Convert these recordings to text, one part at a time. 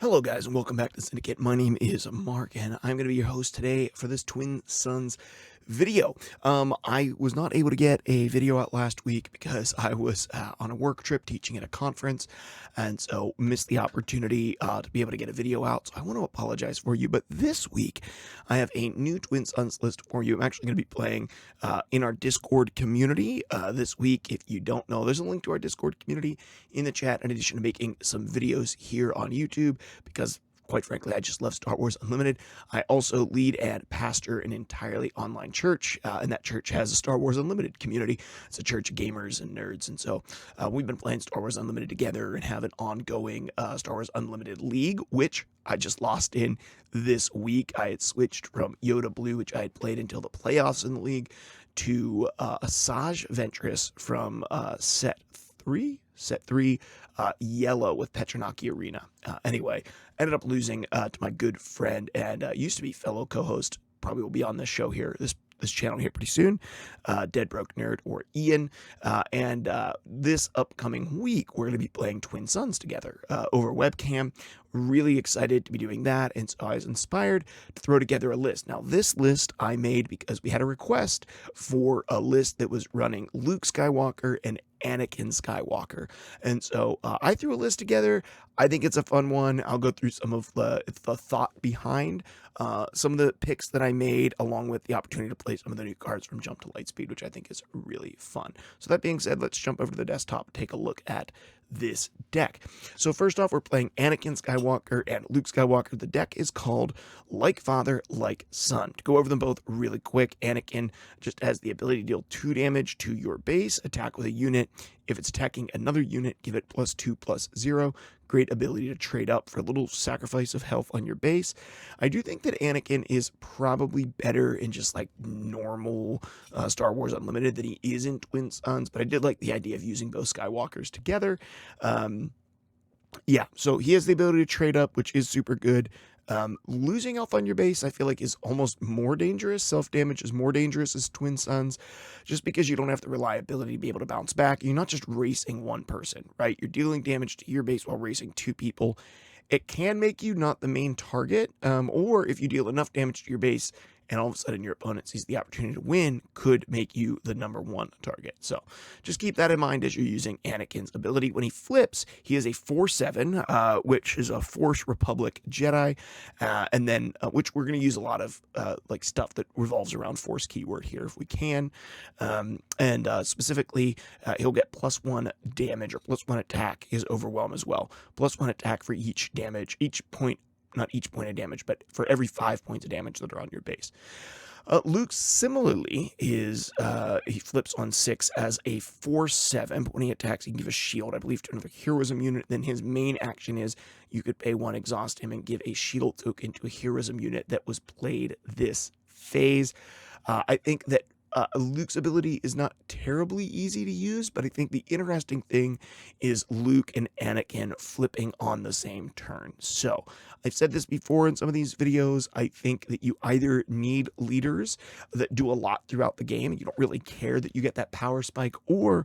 Hello, guys, and welcome back to Syndicate. My name is Mark, and I'm going to be your host today for this Twin Sons video. I was not able to get a video out last week because I was on a work trip teaching at a conference, and so missed the opportunity to be able to get a video out. So I want to apologize for you. But this week, I have a new Twin Sons list for you. I'm actually going to be playing in our Discord community this week. If you don't know, there's a link to our Discord community in the chat, in addition to making some videos here on YouTube, because quite frankly, I just love Star Wars Unlimited. I also lead and pastor an entirely online church, and that church has a Star Wars Unlimited community. It's a church of gamers and nerds, and so we've been playing Star Wars Unlimited together and have an ongoing Star Wars Unlimited League, which I just lost in this week. I had switched from Yoda Blue, which I had played until the playoffs in the league, to Asajj Ventress from set 3, Yellow with Petranaki Arena. Anyway, ended up losing to my good friend and used to be fellow co-host, probably will be on this show here, this channel here pretty soon, Dead Broke Nerd, or Ian. And this upcoming week, we're going to be playing Twin Sons together over webcam. Really excited to be doing that, and so I was inspired to throw together a list. Now, this list I made because we had a request for a list that was running Luke Skywalker and Anakin Skywalker, and so I threw a list together. I think it's a fun one. I'll go through some of the thought behind some of the picks that I made, along with the opportunity to play some of the new cards from Jump to Lightspeed, which I think is really fun. So that being said, let's jump over to the desktop and take a look at this deck. So first off, we're playing Anakin Skywalker and Luke Skywalker. The deck is called Like Father, Like Son. To go over them both really quick, Anakin just has the ability to deal 2 damage to your base, attack with a unit. If it's attacking another unit, give it +2/+0. Great ability to trade up for a little sacrifice of health on your base. I do think that Anakin is probably better in just like normal Star Wars Unlimited than he is in Twin Sons, but I did like the idea of using both Skywalkers together. Yeah, so he has the ability to trade up, which is super good. Losing health on your base, I feel like, is almost more dangerous. Self-damage is more dangerous as Twin Sons, just because you don't have the reliability to be able to bounce back. You're not just racing one person, right? You're dealing damage to your base while racing 2 people. It can make you not the main target, or if you deal enough damage to your base and all of a sudden your opponent sees the opportunity to win, could make you the #1 target. So just keep that in mind as you're using Anakin's ability. When he flips, he is a 4/7, which is a Force Republic Jedi, and then which we're going to use a lot of like stuff that revolves around Force keyword here if we can. And specifically, he'll get +1 damage or +1 attack. His Overwhelm as well. +1 attack for each damage, not each point of damage, but for every 5 points of damage that are on your base. Luke similarly is, he flips on 6 as a 4/7, but when he attacks, he can give a shield, I believe, to another heroism unit. Then his main action is you could pay 1, exhaust him, and give a shield token to a heroism unit that was played this phase. I think that Luke's ability is not terribly easy to use, but I think the interesting thing is Luke and Anakin flipping on the same turn. So I've said this before in some of these videos. I think that you either need leaders that do a lot throughout the game, and you don't really care that you get that power spike, or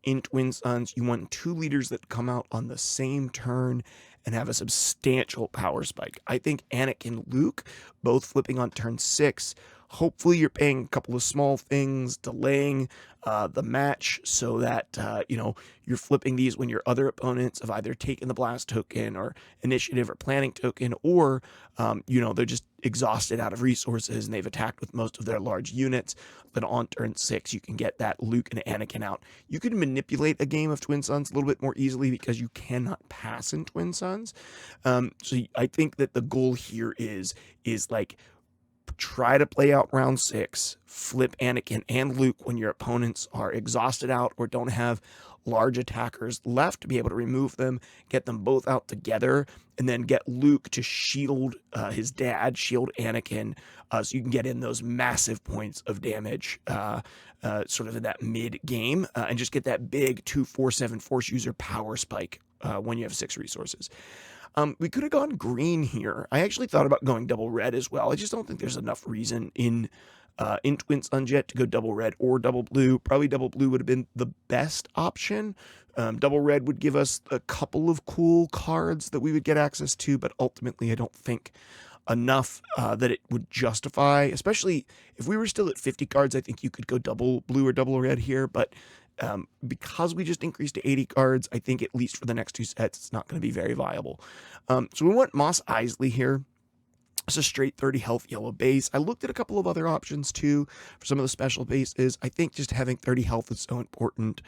in Twin Sons, you want 2 leaders that come out on the same turn and have a substantial power spike. I think Anakin and Luke, both flipping on turn 6, hopefully you're paying a couple of small things, delaying the match so that, you're flipping these when your other opponents have either taken the blast token or initiative or planning token, or, they're just exhausted out of resources and they've attacked with most of their large units. But on turn 6, you can get that Luke and Anakin out. You can manipulate a game of Twin Sons a little bit more easily because you cannot pass in Twin Sons. So I think that the goal here is like, try to play out round 6, flip Anakin and Luke when your opponents are exhausted out or don't have large attackers left to be able to remove them, get them both out together, and then get Luke to shield his dad, shield Anakin, so you can get in those massive points of damage sort of in that mid-game, and just get that big 2/4/7 Force user power spike when you have 6 resources. We could have gone green here. I actually thought about going double red as well. I just don't think there's enough reason in Twin Sons yet to go double red or double blue. Probably double blue would have been the best option Double red would give us a couple of cool cards that we would get access to, but ultimately I don't think enough that it would justify, especially if we were still at 50 cards. I think you could go double blue or double red here, but because we just increased to 80 cards, I think at least for the next two sets, it's not going to be very viable. So we want Moss Isley here. It's a straight 30 health yellow base. I looked at a couple of other options too for some of the special bases. I think just having 30 health is so important.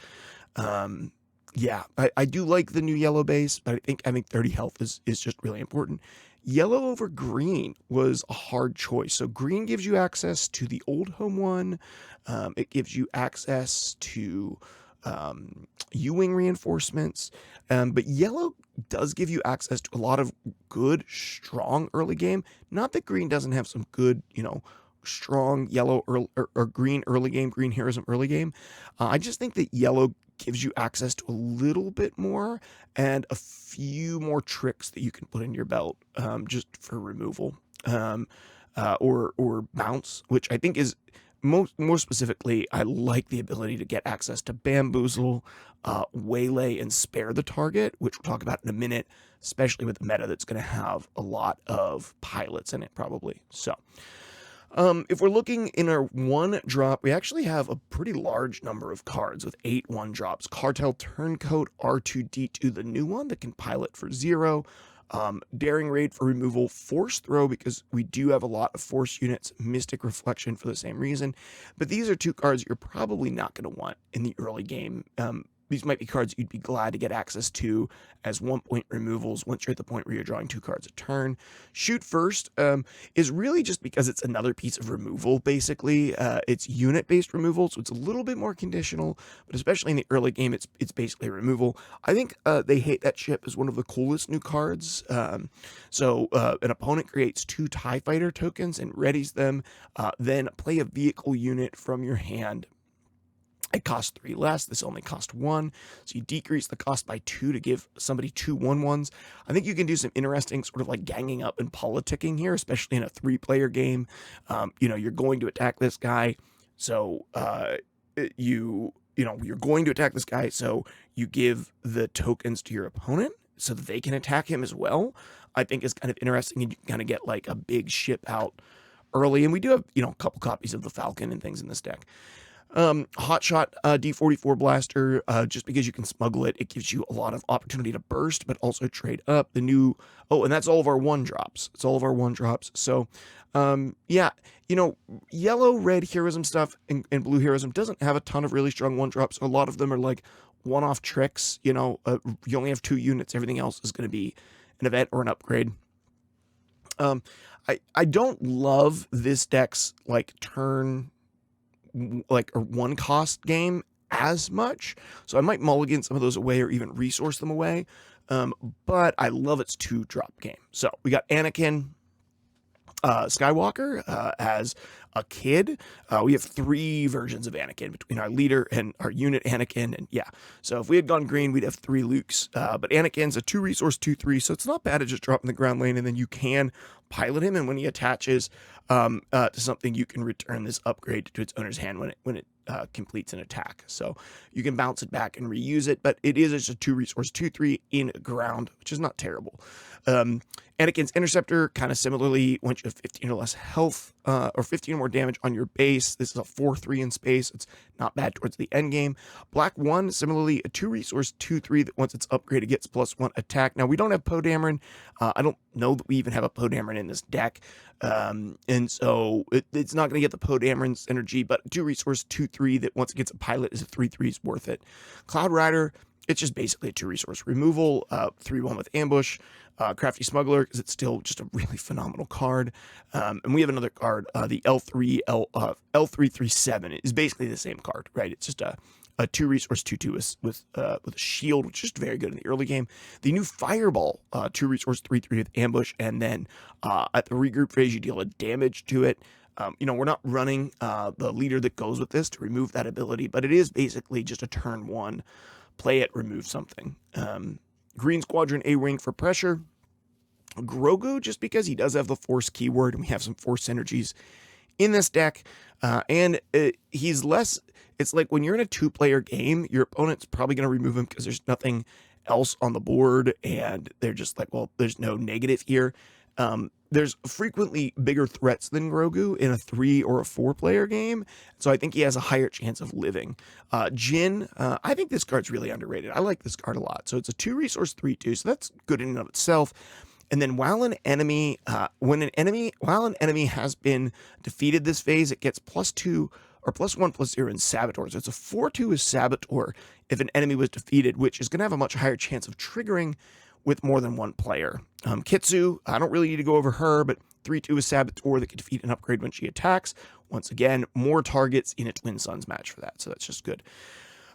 Yeah, I do like the new yellow base, but I think having 30 health is just really important. Yellow over green was a hard choice. So green gives you access to the old home one. It gives you access to U-wing reinforcements. But yellow does give you access to a lot of good, strong early game. Not that green doesn't have some good, strong yellow or green early game, green heroism early game. I just think that yellow gives you access to a little bit more and a few more tricks that you can put in your belt just for removal or bounce, which I think is more specifically, I like the ability to get access to bamboozle, waylay, and spare the target, which we'll talk about in a minute, especially with the meta that's going to have a lot of pilots in it probably. So if we're looking in our one drop, we actually have a pretty large number of cards with 8 1-drops. Cartel Turncoat R2D2, the new one that can pilot for 0. Daring Raid for removal, Force Throw because we do have a lot of Force units, Mystic Reflection for the same reason. But these are 2 cards you're probably not going to want in the early game. These might be cards you'd be glad to get access to as 1-point removals once you're at the point where you're drawing 2 cards a turn. Shoot First is really just because it's another piece of removal, basically. It's unit-based removal, so it's a little bit more conditional, but especially in the early game, it's basically removal. I think They Hate That Ship is one of the coolest new cards. So an opponent creates 2 TIE Fighter tokens and readies them, then play a vehicle unit from your hand. It costs 3 less. This only cost 1. So you decrease the cost by 2 to give somebody 2 1/1s. I think you can do some interesting sort of like ganging up and politicking here, especially in a 3-player game. You're going to attack this guy. So you're going to attack this guy. So you give the tokens to your opponent so that they can attack him as well. I think is kind of interesting, and you can kind of get like a big ship out early. And we do have, a couple copies of the Falcon and things in this deck. Hotshot D44 blaster, just because you can smuggle it, it gives you a lot of opportunity to burst, but also trade up. And that's all of our 1-drops. It's all of our 1-drops. So, yellow, red heroism stuff and blue heroism doesn't have a ton of really strong 1-drops. A lot of them are like one-off tricks. You only have 2 units. Everything else is going to be an event or an upgrade. I don't love this deck's or 1-cost game as much, so I might mulligan some of those away or even resource them away, but I love its 2-drop game. So we got Anakin Skywalker as a kid. We have 3 versions of Anakin between our leader and our unit Anakin, and so if we had gone green, we'd have 3 Lukes, but Anakin's a 2-resource 2/3, so it's not bad to just drop in the ground lane, and then you can pilot him, and when he attaches to something, you can return this upgrade to its owner's hand when it completes an attack. So you can bounce it back and reuse it, but it is just a 2-resource 2/3 in ground, which is not terrible. Anakin's Interceptor, kind of similarly, once you have 15 or less health or 15 or more damage on your base, this is a 4/3 in space. It's not bad towards the end game. Black 1, similarly, a 2-resource 2/3 that once it's upgraded gets +1 attack. Now, we don't have Poe Dameron. I don't know that we even have a Poe Dameron in this deck. And so it's not going to get the Poe Dameron's energy, but 2-resource 2/3 that once it gets a pilot is a 3/3 is worth it. Cloud Rider, it's just basically a 2-resource removal, 3/1 with ambush. Crafty Smuggler, because it's still just a really phenomenal card. And we have another card, the L337 is basically the same card, right? It's just a 2-resource 2/2 with a shield, which is just very good in the early game. The new Fireball, 2-resource 3/3 with ambush, and then at the regroup phase, you deal a damage to it. We're not running the leader that goes with this to remove that ability, but it is basically just a turn 1, play it, remove something. Green Squadron A-Wing for pressure. Grogu, just because he does have the Force keyword, and we have some Force synergies in this deck, and he's less. it's like when you're in a two-player game, your opponent's probably going to remove him because there's nothing else on the board, and they're just like, well, there's no negative here. There's frequently bigger threats than Grogu in a 3 or a 4-player game, so I think he has a higher chance of living. Jin, I think this card's really underrated. I like this card a lot. So it's a 2-resource 3/2, so that's good in and of itself. And then while an enemy has been defeated this phase, it gets +2 or +1/+0 in Saboteur. So it's a 4/2 with Saboteur if an enemy was defeated, which is going to have a much higher chance of triggering with more than one player. Kitsu, I don't really need to go over her, but 3/2 with Saboteur that can defeat an upgrade when she attacks. Once again, more targets in a Twin Suns match for that, so that's just good.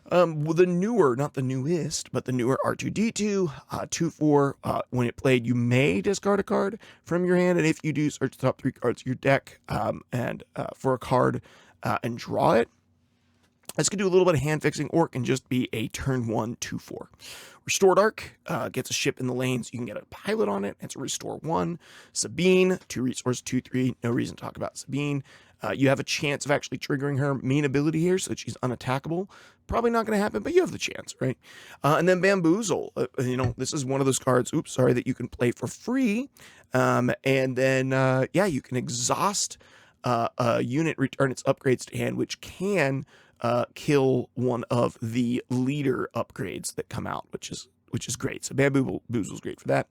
The newer, not the newest, but the newer R2-D2, 2/4. When it played, you may discard a card from your hand, and if you do, search the top 3 cards of your deck for a card and draw it. This can do a little bit of hand fixing, or it can just be a turn 1 2/4. Restored Arc gets a ship in the lanes. You can get a pilot on it. It's a restore 1. Sabine, 2-resource 2/3. No reason to talk about Sabine. You have a chance of actually triggering her main ability here so that she's unattackable. Probably not going to happen, but you have the chance, right? And then Bamboozle. This is one of those cards, that you can play for free. And then, you can exhaust a unit, return its upgrades to hand, which can kill one of the leader upgrades that come out, which is great. So Bamboozle's great for that.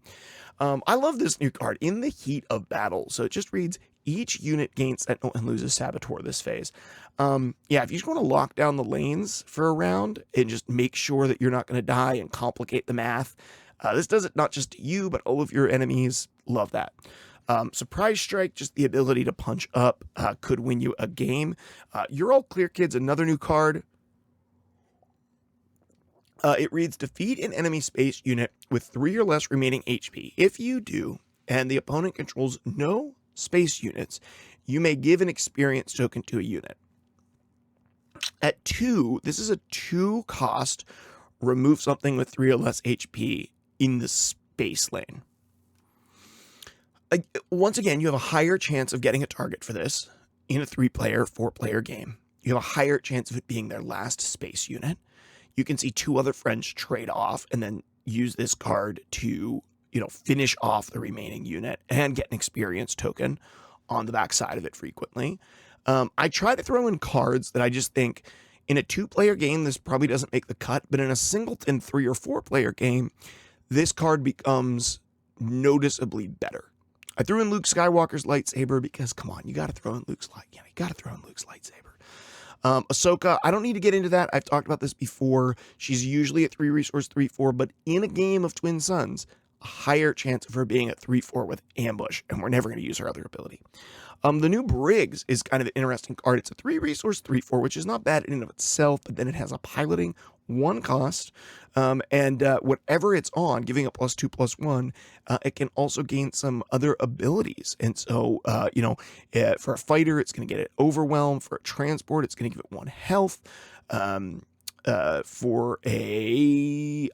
I love this new card, In the Heat of Battle. So it just reads, each unit gains Sentinel and loses Saboteur this phase. If you just want to lock down the lanes for a round and just make sure that you're not going to die and complicate the math, this does it not just to you, but all of your enemies. Love that. Surprise Strike, just the ability to punch up, could win you a game. You're All Clear, kids, another new card. It reads, defeat an enemy space unit with 3 or less remaining HP. If you do, and the opponent controls no space units, you may give an experience token to a unit. At 2, this is a 2-cost, remove something with 3 or less HP in the space lane. Once again, you have a higher chance of getting a target for this in a 3-player, 4-player game. You have a higher chance of it being their last space unit. You can see 2 other friends trade off and then use this card to, finish off the remaining unit and get an experience token on the back side of it frequently. I try to throw in cards that I just think in a 2-player game, this probably doesn't make the cut, but in a singleton 3 or 4-player game, this card becomes noticeably better. I threw in Luke Skywalker's lightsaber because, come on, you got to throw in Luke's lightsaber. Ahsoka, I don't need to get into that. I've talked about this before. She's usually at 3-resource 3/4, but in a game of Twin Suns, a higher chance of her being at 3/4 with ambush, and we're never going to use her other ability. The new Briggs is kind of an interesting card. It's a 3-resource 3/4, which is not bad in and of itself, but then it has a piloting 1 cost, and whatever it's on, giving a +2/+1, it can also gain some other abilities. And so, for a fighter, it's going to get it overwhelm. For a transport, it's going to give it 1 health. For a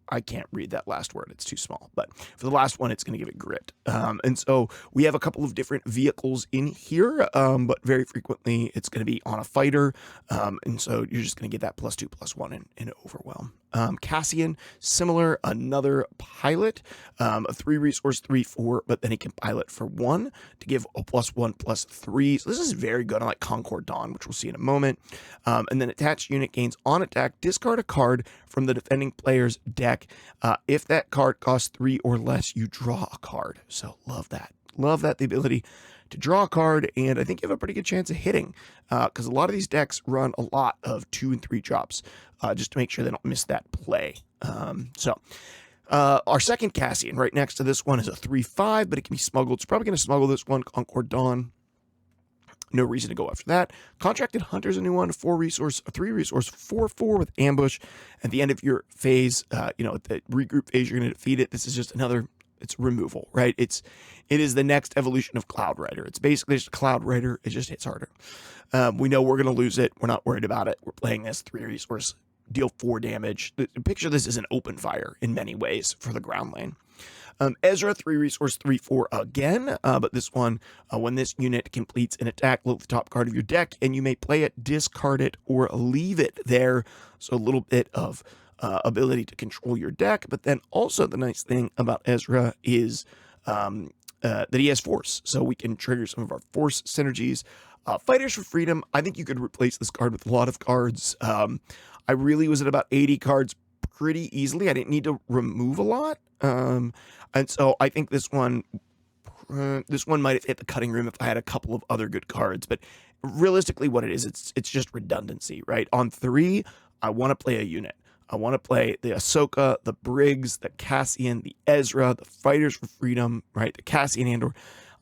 I can't read that last word. It's too small. But for the last one, it's going to give it grit. And so we have a couple of different vehicles in here, but very frequently it's going to be on a fighter. And so you're just going to get that +2/+1 in overwhelm. Cassian, similar, another pilot, a 3-resource 3/4, but then he can pilot for 1 to give a +1/+3. So this is very good on like Concord Dawn, which we'll see in a moment. And then attached unit gains on attack, discard a card from the defending player's deck. If that card costs 3 or less, you draw a card. So love that. Love that, the ability to draw a card, and I think you have a pretty good chance of hitting, because a lot of these decks run a lot of 2 and 3 drops, just to make sure they don't miss that play. Our second Cassian right next to this one is a 3/5, but it can be smuggled. It's probably going to smuggle this one, Concord Dawn. No reason to go after that. Contracted Hunter's a new one, 3-resource 4/4 with ambush. At the end of your phase, at the regroup phase, you're going to defeat it. This is just another, it's removal, right? It is the next evolution of Cloud Rider. It's basically just a Cloud Rider. It just hits harder. We know we're going to lose it. We're not worried about it. We're playing this 3-resource, deal 4 damage. Picture this as an open fire in many ways for the ground lane. Ezra, 3 resource, 3/4 again, but this one, when this unit completes an attack, look at the top card of your deck, and you may play it, discard it, or leave it there. So a little bit of ability to control your deck, but then also the nice thing about Ezra is that he has force, so we can trigger some of our force synergies. Fighters for Freedom, I think you could replace this card with a lot of cards. I really was at about 80 cards pretty easily. I didn't need to remove a lot. And so I think this one might have hit the cutting room if I had a couple of other good cards. But realistically, what it is, it's just redundancy, right? On 3, I want to play a unit. I want to play the Ahsoka, the Briggs, the Cassian, the Ezra, the Fighters for Freedom, right? The Cassian Andor.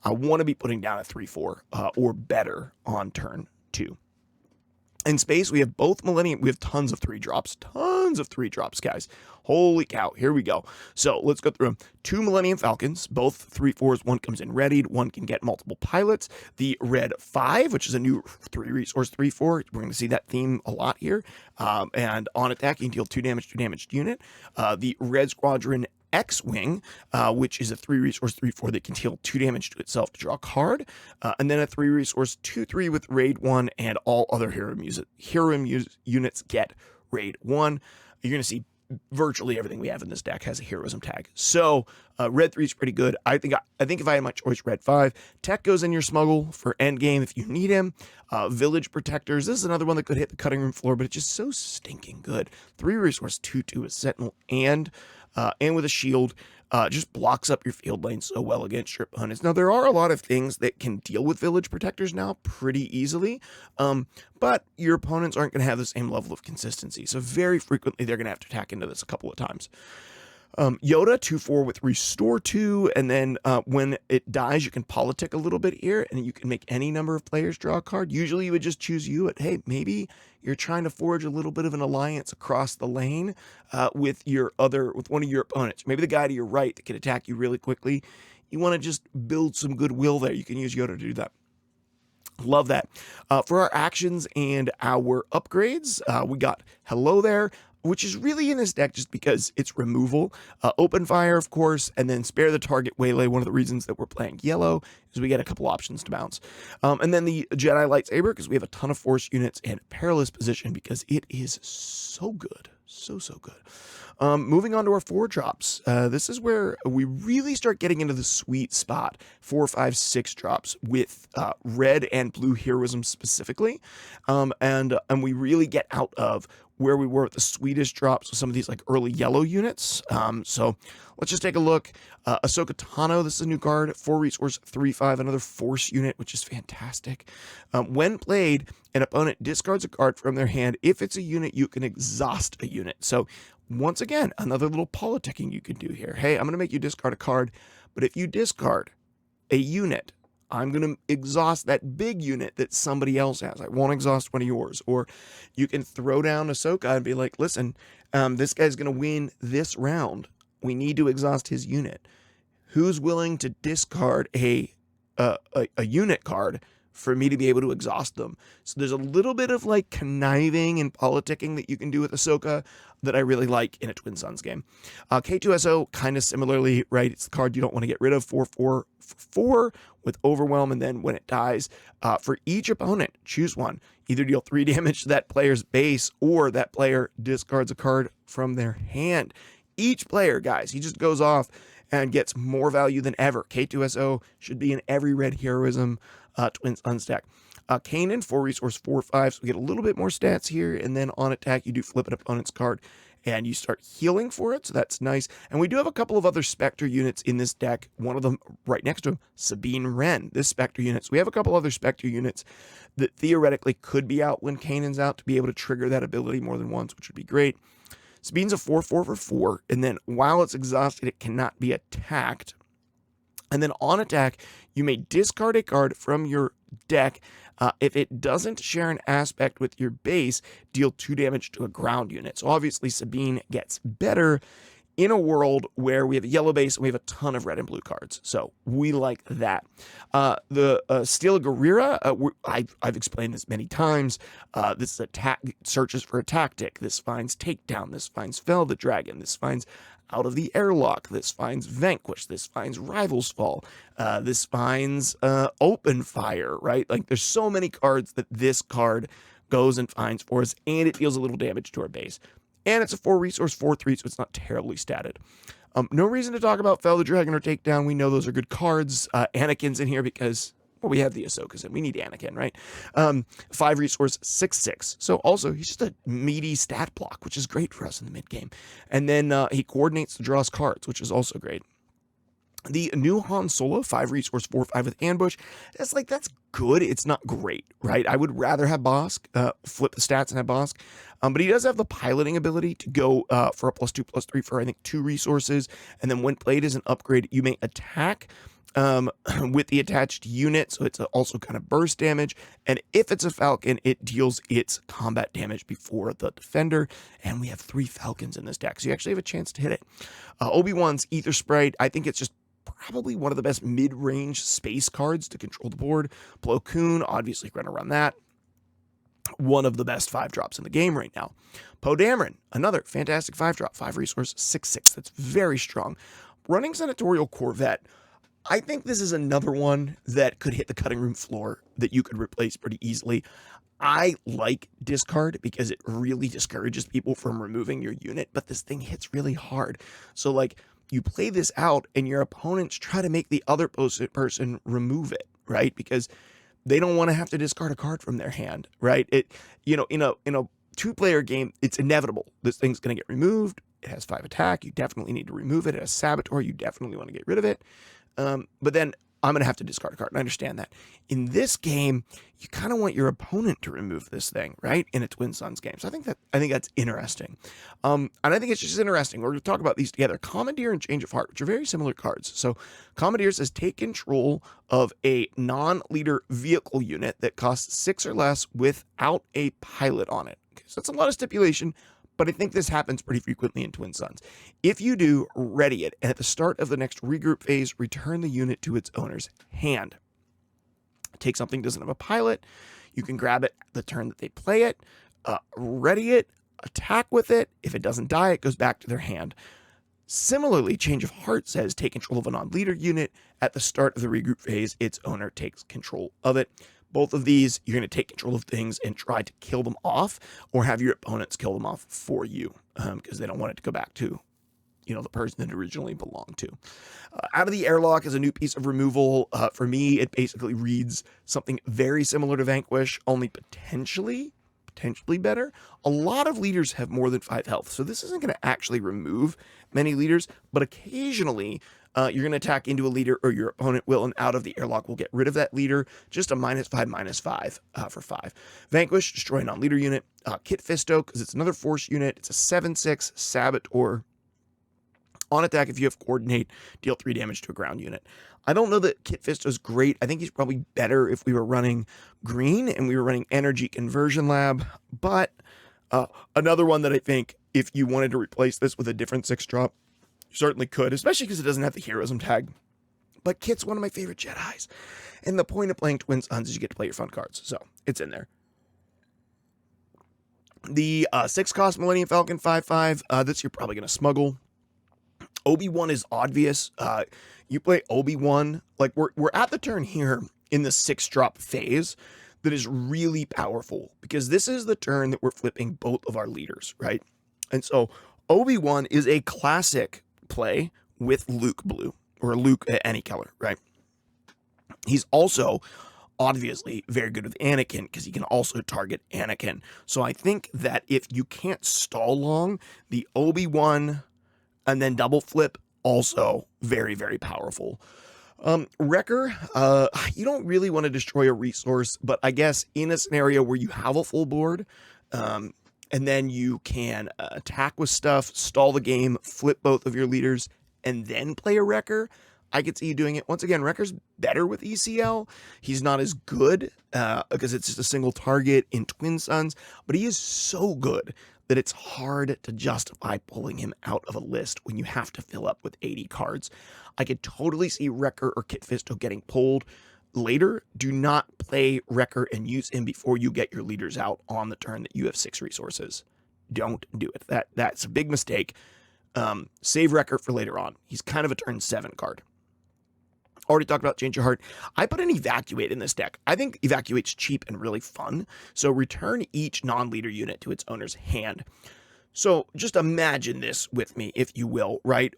I want to be putting down a 3/4 or better on turn 2. In space, we have both Millennium. We have tons of 3-drops, guys. Holy cow. Here we go. So let's go through them. 2 Millennium Falcons, both 3/4s. One comes in readied. One can get multiple pilots. The Red 5, which is a new 3 resource 3/4. We're going to see that theme a lot here. And on attack, you can deal 2 damage to damaged unit. The Red Squadron X-Wing, which is a 3 resource 3/4 that can deal 2 damage to itself to draw a card, and then a 3 resource 2/3 with Raid 1, and all other hero units get Raid 1. You're going to see virtually everything we have in this deck has a heroism tag. So Red 3 is pretty good. I think if I had my choice, Red 5. Tech goes in your smuggle for endgame if you need him. Village Protectors. This is another one that could hit the cutting room floor, but it's just so stinking good. 3 resource 2/2 with Sentinel and with a shield, just blocks up your field lane so well against your opponents. Now, there are a lot of things that can deal with Village Protectors now pretty easily, but your opponents aren't going to have the same level of consistency, so very frequently they're going to have to attack into this a couple of times. Yoda, 2/4 with Restore 2, and then when it dies, you can politic a little bit here, and you can make any number of players draw a card. Usually you would just choose you, but hey, maybe you're trying to forge a little bit of an alliance across the lane with one of your opponents. Maybe the guy to your right that can attack you really quickly. You want to just build some goodwill there. You can use Yoda to do that. Love that. For our actions and our upgrades, we got Hello There, which is really in this deck just because it's removal. Open Fire, of course, and then Spare the Target Waylay. One of the reasons that we're playing yellow is we get a couple options to bounce. And then the Jedi Lightsaber, because we have a ton of Force units, and Perilous Position, because it is so good. So good. Moving on to our 4-drops. This is where we really start getting into the sweet spot. 4, 5, 6 drops with red and blue heroism specifically. And we really get out of where we were at the sweetest drops with some of these like early yellow units. So let's just take a look. Ahsoka Tano, this is a new card, 4 resource, 3/5, another Force unit, which is fantastic. When played, an opponent discards a card from their hand. If it's a unit, you can exhaust a unit. So once again, another little politicking you can do here. Hey, I'm going to make you discard a card, but if you discard a unit, I'm going to exhaust that big unit that somebody else has. I won't exhaust one of yours. Or you can throw down Ahsoka and be like, listen, this guy's going to win this round. We need to exhaust his unit. Who's willing to discard a unit card for me to be able to exhaust them? So there's a little bit of like conniving and politicking that you can do with Ahsoka that I really like in a Twin Suns game. K2SO, kind of similarly, right? It's the card you don't want to get rid of. 4/4 with Overwhelm, and then when it dies, for each opponent, choose one. Either deal 3 damage to that player's base, or that player discards a card from their hand. Each player, guys, he just goes off and gets more value than ever. K2SO should be in every red heroism Twin Suns deck. Kanan, 4 resource, 4/5, so we get a little bit more stats here, and then on attack, you do flip an opponent's card, and you start healing for it, so that's nice. And we do have a couple of other Spectre units in this deck, one of them right next to him, Sabine Wren, this Spectre unit. So we have a couple other Spectre units that theoretically could be out when Kanan's out to be able to trigger that ability more than once, which would be great. Sabine's a 4/4 for 4, and then while it's exhausted, it cannot be attacked. And then on attack, you may discard a card from your deck. If it doesn't share an aspect with your base, deal 2 damage to a ground unit. So obviously Sabine gets better in a world where we have a yellow base and we have a ton of red and blue cards. So we like that. The Steel Guerrera, I've explained this many times. This is searches for a tactic. This finds takedown. This finds fell the dragon. This finds Out of the Airlock. This finds Vanquish. This finds Rival's Fall. This finds Open Fire, right? Like, there's so many cards that this card goes and finds for us, and it deals a little damage to our base. And it's a 4-resource, 4/3, so it's not terribly statted. No reason to talk about Fell the Dragon or Takedown. We know those are good cards. Anakin's in here because, well, we have the Ahsokas in. We need Anakin, right? 5-resource, 6/6. So also, he's just a meaty stat block, which is great for us in the mid-game. And then he coordinates to draw us cards, which is also great. The new Han Solo, 5-resource, 4/5 with Ambush. That's good. It's not great, right? I would rather have Bosk, flip the stats and have Bosk. But he does have the piloting ability to go for a +2/+3 for, I think, 2 resources. And then when played as an upgrade, you may attack with the attached unit. So it's also kind of burst damage. And if it's a Falcon, it deals its combat damage before the defender. And we have 3 Falcons in this deck, so you actually have a chance to hit it. Obi-Wan's Ether Sprite, I think it's just probably one of the best mid-range space cards to control the board. Plo Koon, obviously going to run that. One of the best 5-drops in the game right now. Poe Dameron, another fantastic 5-drop, 5-resource, 6/6. That's very strong. Running Senatorial Corvette, I think this is another one that could hit the cutting room floor that you could replace pretty easily. I like discard because it really discourages people from removing your unit, but this thing hits really hard. So, like, you play this out and your opponents try to make the other person remove it, right? Because they don't want to have to discard a card from their hand, right? In a 2-player game, it's inevitable. This thing's going to get removed. It has 5 attack. You definitely need to remove it. It has Saboteur. You definitely want to get rid of it. But then I'm going to have to discard a card, and I understand that. In this game, you kind of want your opponent to remove this thing, right? In a Twin Suns game. So I think that's interesting. And I think it's just interesting. We're going to talk about these together. Commandeer and Change of Heart, which are very similar cards. So Commandeer says take control of a non-leader vehicle unit that costs 6 or less without a pilot on it. Okay, so that's a lot of stipulation, but I think this happens pretty frequently in Twin Suns. If you do, ready it, and at the start of the next regroup phase, return the unit to its owner's hand. Take something that doesn't have a pilot, you can grab it the turn that they play it, ready it, attack with it. If it doesn't die, it goes back to their hand. Similarly, Change of Heart says take control of a non-leader unit. At the start of the regroup phase, its owner takes control of it. Both of these, you're going to take control of things and try to kill them off, or have your opponents kill them off for you, because they don't want it to go back to, the person that it originally belonged to. Out of the Airlock is a new piece of removal. For me, it basically reads something very similar to Vanquish, only potentially better. A lot of leaders have more than 5 health, so this isn't going to actually remove many leaders, but occasionally you're going to attack into a leader, or your opponent will, and Out of the Airlock will get rid of that leader. Just a -5/-5 for 5. Vanquish, destroy a non-leader unit. Kit Fisto, because it's another force unit. It's a 7/6 Saboteur. On attack, if you have Coordinate, deal 3 damage to a ground unit. I don't know that Kit Fisto is great. I think he's probably better if we were running green and we were running Energy Conversion Lab. But another one that I think, if you wanted to replace this with a different 6-drop, you certainly could, especially because it doesn't have the heroism tag. But Kit's one of my favorite Jedis. And the point of playing Twin Suns is you get to play your fun cards. So it's in there. The 6-cost Millennium Falcon 5/5, this you're probably going to smuggle. Obi-Wan is obvious. You play Obi-Wan, like we're at the turn here in the 6-drop phase that is really powerful, because this is the turn that we're flipping both of our leaders, right? And so Obi-Wan is a classic play with Luke Blue, or Luke any color, right? He's also obviously very good with Anakin, because he can also target Anakin. So I think that if you can't stall long, the Obi-Wan and then double flip, also very, very powerful. Wrecker, you don't really want to destroy a resource, but I guess in a scenario where you have a full board, and then you can attack with stuff, stall the game, flip both of your leaders, and then play a Wrecker, I could see you doing it. Once again, Wrecker's better with ECL. He's not as good because it's just a single target in Twin Suns, but he is so good that it's hard to justify pulling him out of a list when you have to fill up with 80 cards. I could totally see Wrecker or Kit Fisto getting pulled later. Do not play Wrecker and use him before you get your leaders out on the turn that you have 6 resources. Don't do it. That's a big mistake. Save Record for later on. He's kind of a turn 7 card. Already talked about Change Your Heart. I put an Evacuate in this deck. I think Evacuate's cheap and really fun. So return each non-leader unit to its owner's hand. So just imagine this with me, if you will, right?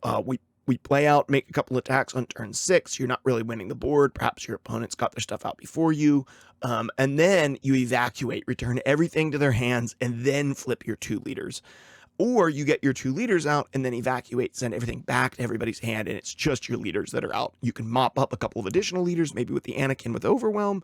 We play out, make a couple attacks on turn 6. You're not really winning the board. Perhaps your opponent's got their stuff out before you. And then you evacuate, return everything to their hands, and then flip your 2 leaders. Or you get your 2 leaders out and then evacuate, send everything back to everybody's hand, and it's just your leaders that are out. You can mop up a couple of additional leaders, maybe with the Anakin with Overwhelm,